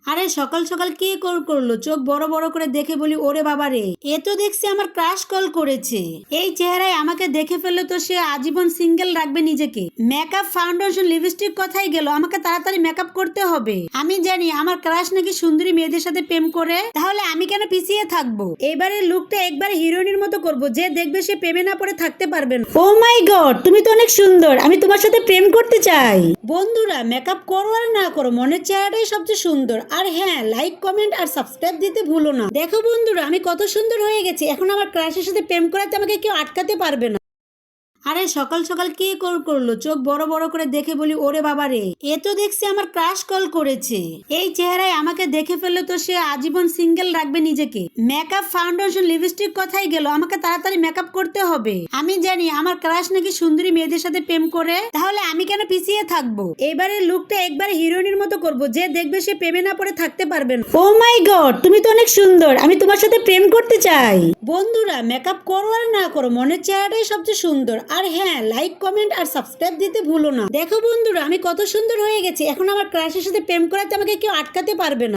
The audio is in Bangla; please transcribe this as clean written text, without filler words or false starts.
আরে সকাল সকাল কে কল করলো? চোখ বড় বড় করে দেখে বলি ওরে বাবা রে, এ তো দেখছি আমার ক্রাশ কল করেছে। এই চেহারায় আমাকে দেখে ফেললে তো সে আজীবন সিঙ্গেল রাখবে নিজেকে। মেকআপ, ফাউন্ডেশন, লিপস্টিক কথাই গেল, আমাকে তাড়াতাড়ি মেকআপ করতে হবে। আমি জানি আমার ক্রাশ নাকি সুন্দরী মেয়েদের সাথে প্রেম করে, তাহলে আমি কেন পিছিয়ে থাকবো? এবারে লুকটা একবার হিরোইনের মতো করব, যে দেখবে সে প্রেমে না পড়ে থাকতে পারবে না। ও মাই গড, তুমি তো অনেক সুন্দর, আমি তোমার সাথে প্রেম করতে চাই। বন্ধুরা, মেকআপ করো আর না করো, মনের চেহারাটাই সবচেয়ে সুন্দর। আর হ্যাঁ, লাইক, কমেন্ট আর সাবস্ক্রাইব দিতে ভুলো না। দেখো বন্ধুরা, আমি কত সুন্দর হয়ে গেছি। এখন আমার ক্রাশের সাথে প্রেম করাতে আমাকে কেউ আটকাতে পারবে না। আরে সকাল সকাল কে কল করলো? চোখ বড় বড় করে দেখে বলি ওরে বাবা রে, এ তো দেখছি আমার ক্রাশ কল করেছে। এই চেহারায় আমাকে দেখে ফেললে তো সে আজীবন সিঙ্গেল রাখবে নিজেকে। মেকআপ, ফাউন্ডেশন, লিপস্টিক কথাই গেল, আমাকে তাড়াতাড়ি মেকআপ করতে হবে। আমি জানি আমার ক্রাশ নাকি সুন্দরী মেয়েদের সাথে প্রেম করে, তাহলে আমি কেন পিছিয়ে থাকবো? এবারে লুকটা একবার হিরোইনের মতো করব, যে দেখবে সে প্রেমে না পড়ে থাকতে পারবে না। ও মাই গড, তুমি তো অনেক সুন্দর, আমি তোমার সাথে প্রেম করতে চাই। বন্ধুরা, মেকআপ করো আর না করো, মনের চেহারাটাই সবচেয়ে সুন্দর। আর হ্যাঁ, লাইক, কমেন্ট আর সাবস্ক্রাইব দিতে ভুলো না। দেখো বন্ধুরা, আমি কত সুন্দর হয়ে গেছি। এখন আমার ক্রাশের সাথে প্রেম করাতে আমাকে কেউ আটকাতে পারবে না।